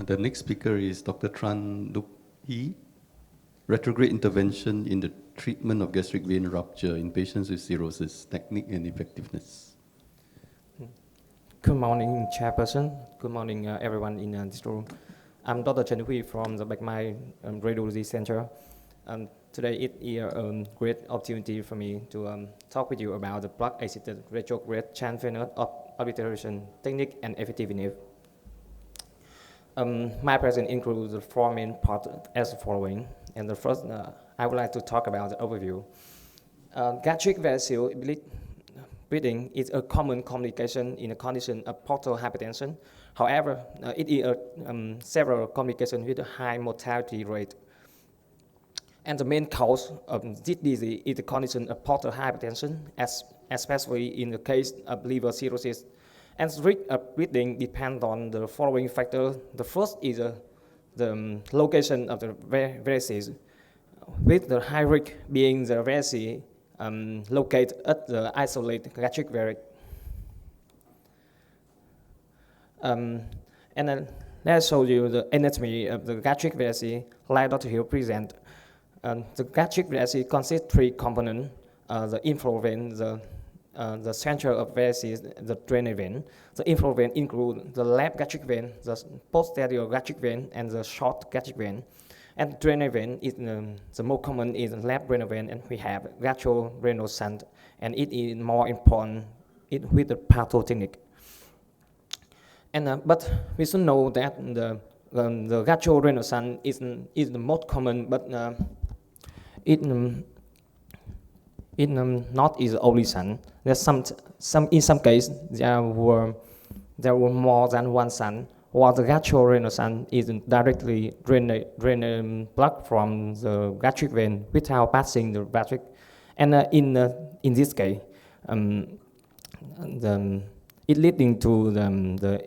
The next speaker is Dr. Trần Đức Huy, retrograde intervention in the treatment of gastric vein rupture in patients with cirrhosis, technique and effectiveness. Good morning, Chairperson. Good morning, everyone in this room. I'm Dr. Trần Đức Huy from the Bạch Radiology Center. Today it is a great opportunity for me to talk with you about the plug-assisted retrograde transvenous obliteration technique and effectiveness. My presentation includes the four main parts as following. And the first, I would like to talk about the overview. Gastric vessel bleeding is a common complication in a condition of portal hypertension. However, it is several complications with a high mortality rate. And the main cause of this disease is the condition of portal hypertension, especially in the case of liver cirrhosis. And the risk of bleeding depends on the following factors. The first is the location of the varices, with the high risk being the varices located at the isolated gastric varice. And let's show you the anatomy of the gastric varices like Dr. Hill present. The gastric varices consists of three components: the inflow vein, the center of varices, the drainage vein. The inflow vein includes the left gastric vein, the posterior gastric vein, and the short gastric vein. And the drainage vein is the most common is the left drainage vein, and we have gastrorenal shunt, and it is more important with the patho technique. And but we should know that the gastrorenal shunt is the most common, but it not is the only shunt. There's in some cases there were more than one shunt, while the gastrorenal shunt is directly drain blood from the gastric vein without passing the gastric. And in this case, it leading to the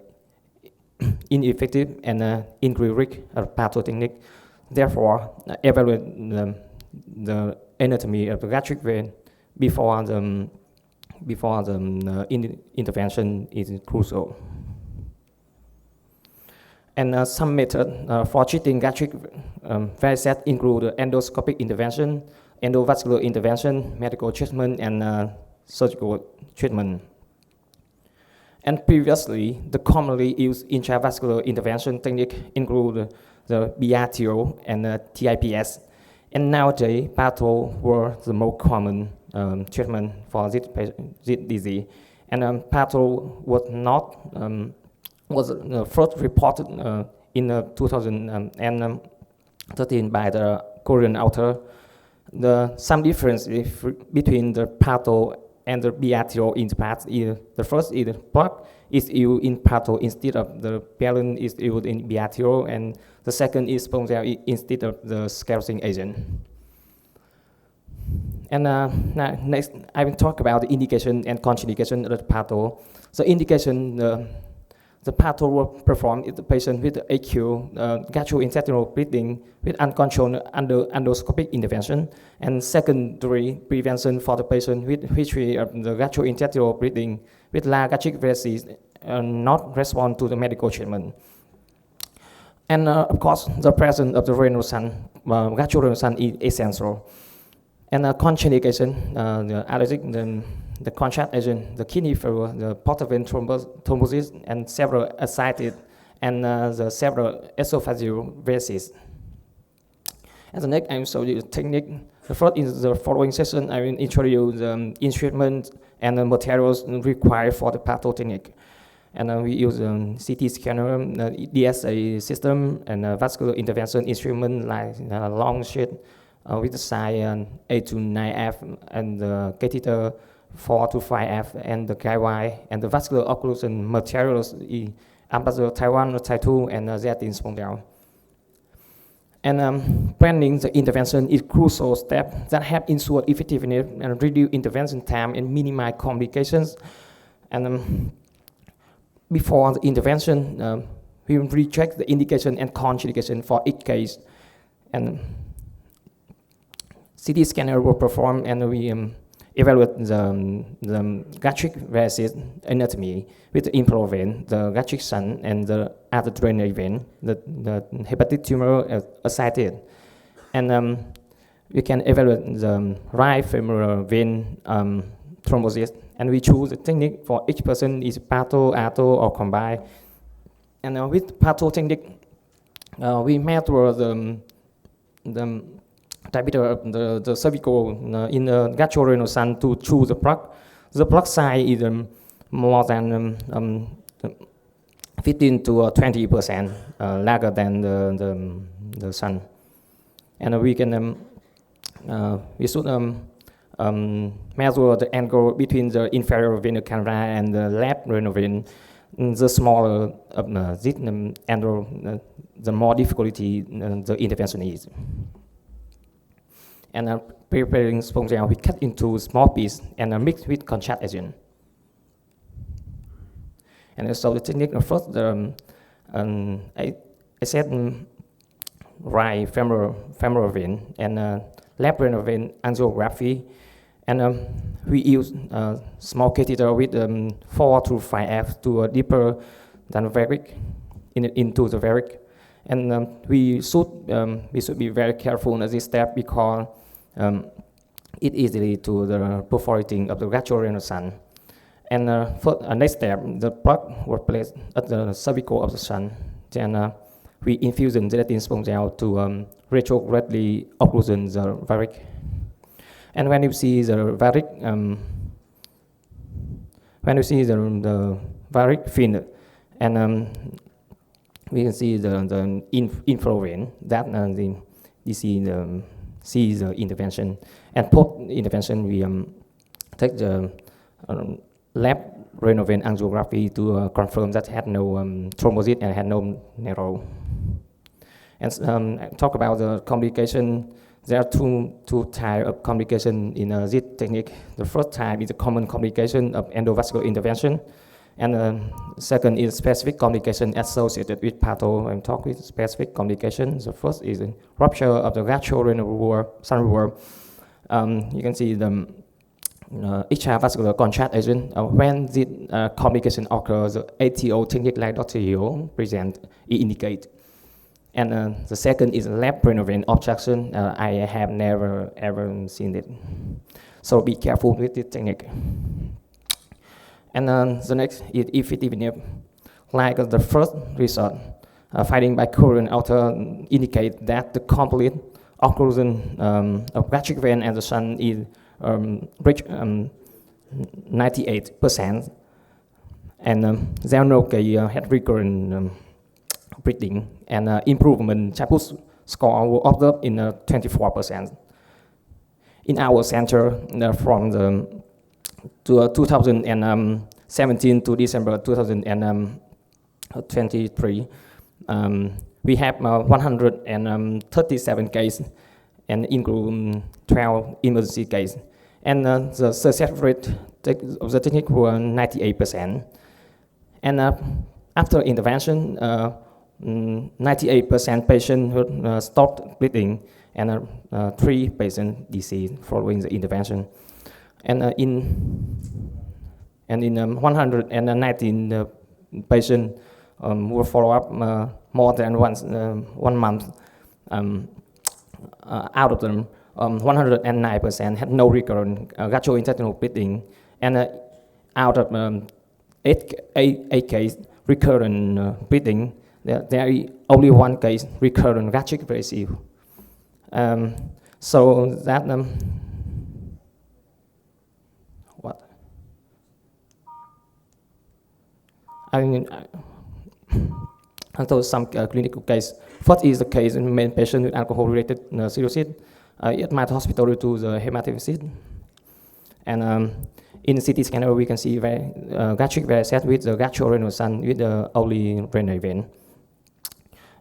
ineffective and increased risk of patho technique. Therefore, evaluate the anatomy of the gastric vein before the intervention is crucial. And some methods for treating gastric varices include endoscopic intervention, endovascular intervention, medical treatment, and surgical treatment. And previously, the commonly used intravascular intervention technique include the BRTO and TIPS. And nowadays, patho were the most common treatment for this disease. And patho was first reported in 2013 by the Korean author. Some difference between the patho and the BRTO in the past is the first is the plug is used in patho instead of the balloon is used in BRTO, and the second is spondyl instead of the sclerosing agent. And next, I will talk about the indication and contraindication of the patho. So indication, the patho will perform if the patient with acute gastrointestinal bleeding with uncontrolled endoscopic intervention, and secondary prevention for the patient with history of the gastrointestinal bleeding with large gastric varices not respond to the medical treatment. And of course, the presence of the renal shunt, gastrorenal shunt is essential. And contraindication, the allergic, the contrast agent, the kidney failure, the portal vein thrombosis, and several ascites, and the several esophageal varices. And the next, I will show you the technique. The first in the following session, I will introduce the instruments and the materials required for the patho technique. And we use a CT scanner, DSA system, and a vascular intervention instrument like long sheet with the size 8 to 9F, and the catheter 4 to 5F, and the guide wire, and the vascular occlusion materials, ambassador type 1 or type 2, and Zetin spondyl. And planning the intervention is crucial step that help ensure effectiveness and reduce intervention time and minimize complications. And before the intervention, we will recheck the indication and contraindication for each case. And CT scanner will perform, and we evaluate the gastric varices anatomy with the inflow vein, the gastric shunt, and the other drainage vein, the hepatic tumor ascites. And we can evaluate the right femoral vein thrombosis, and we choose a technique for each person is patho, atho, or combined. And with patho technique, we measure the diameter of the cervical in the gastrorenal shunt to choose the plug. The plug size is more than 15 to 20% larger than the shunt. And we can we should measure the angle between the inferior vena cava and the left renal vein. The smaller this angle, the more difficulty the intervention is. And preparing sponge gel, we cut into small pieces and mix with contrast agent. And so the technique first, I said right femoral vein and left renal vein angiography, and we use small catheter with 4 to 5F to deeper than varic into the varic, and we should be very careful at this step because it easily to the perforating of the gastrorenal shunt. And for next step, the plug was placed at the cervical of the shunt. Then we infuse the gelatin sponge gel to retrogradely occlusion the varic. And when you see the varic, the varic fin, and we can see the inflow vein that you see the intervention. And post intervention, we take the left renal vein angiography to confirm that had no thrombosis and had no narrow. And talk about the complication. There are two types of complication in this technique. The first type is a common complication of endovascular intervention, and second is specific complication associated with patho. I'm talking with specific complications. The first is a rupture of the gastrorenal wall. You can see the extravascular contrast agent. When this complication occurs, the ATO technique like Dr. Hill present indicate. And the second is left renal vein obstruction. I have never ever seen it, so be careful with this technique. And the next is effectiveness. Like the first result, finding by current author indicate that the complete occlusion of gastric vein and the shunt is reached 98%, and there no had recurrent breathing, and improvement Chapus score was observed in 24%. In our center, from the 2017 to December 2023, we have 137 cases, and include 12 emergency cases. And the success rate of the technique was 98%. And after intervention, 98% patients stopped bleeding, and 3 patients deceased following the intervention. And in 119 patients were followed up more than 1 month. Out of them, 109% had no recurrent gastrointestinal bleeding, and out of 8 cases recurrent bleeding, there is only 1 case recurrent gastric varices. So that what I mean, until some clinical case. First is the case in main patient with alcohol-related cirrhosis at my hospital due to the hematopoiesis. And in the CT scanner, we can see gastric varices with the gastrorenal shunt with the only renal vein.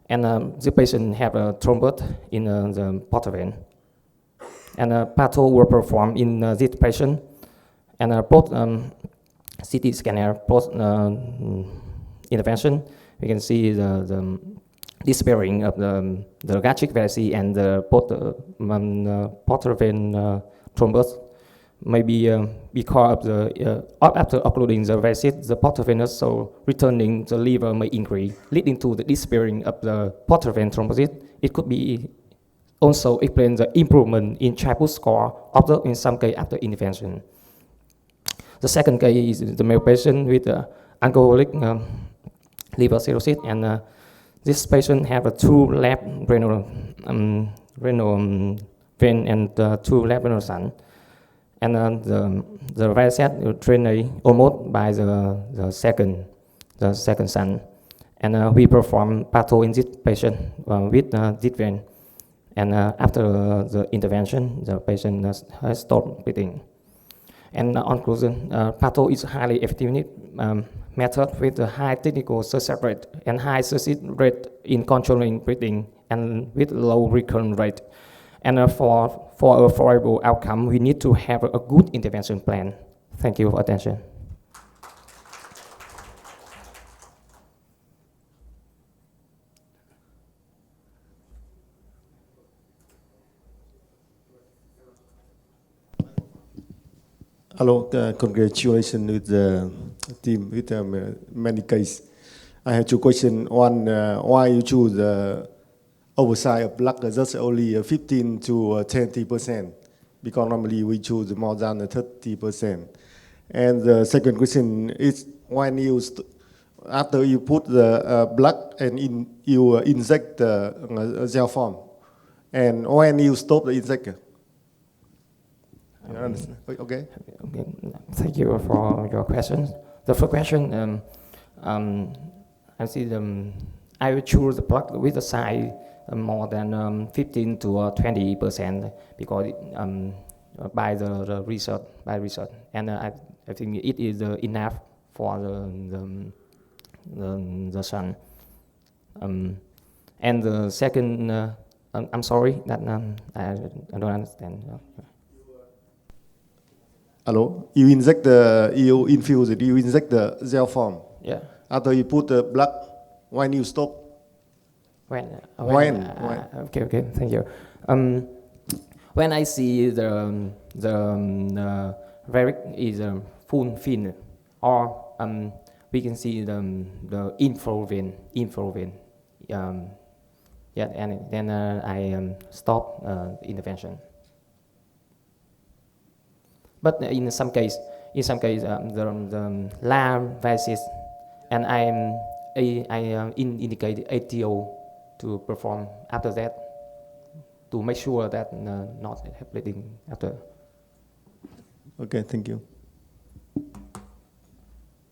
And the patient have a thrombus in the portal vein. And patho were performed in this patient. And both CT scanner, post intervention, we can see the disappearing of the gastric varices and the portal vein thrombus maybe because of the after occluding the varices, the portal venous, so returning the liver may increase, leading to the disappearing of the portal vein thrombosis. It could be also explain the improvement in childhood score observed in some case after intervention. The second case is the male patient with alcoholic liver cirrhosis, and this patient have a two left renal vein and two left renal shunt, and the right side drainage almost by the second shunt, and we perform patho in this patient with this vein, and after the intervention, the patient has stopped breathing. And on conclusion, patho is a highly effective method with a high technical success rate and high success rate in controlling breathing and with low recurrent rate. And for a favorable outcome, we need to have a good intervention plan. Thank you for attention. Hello, congratulations with the team with many cases. I have two questions. One, why you choose the oversize of blood just only 15 to 20%? Because normally we choose more than 30%. And the second question is, when you after you put the blood and you inject the gel form, and when you stop the injector? Okay. Thank you for your questions. The first question, I see I will choose the plug with the size more than 15 to 20% because by the research, and I think it is enough for the sun. And the second, I'm sorry that I don't understand. Hello, you inject the gel form. Yeah. After you put the blood, when you stop? When? Okay, thank you. When I see the varic is full fin, or we can see the inflow vein. Yeah, and then I stop intervention. But in some case, the lamb varices, and I indicate ATO to perform after that to make sure that not bleeding after. Okay, thank you.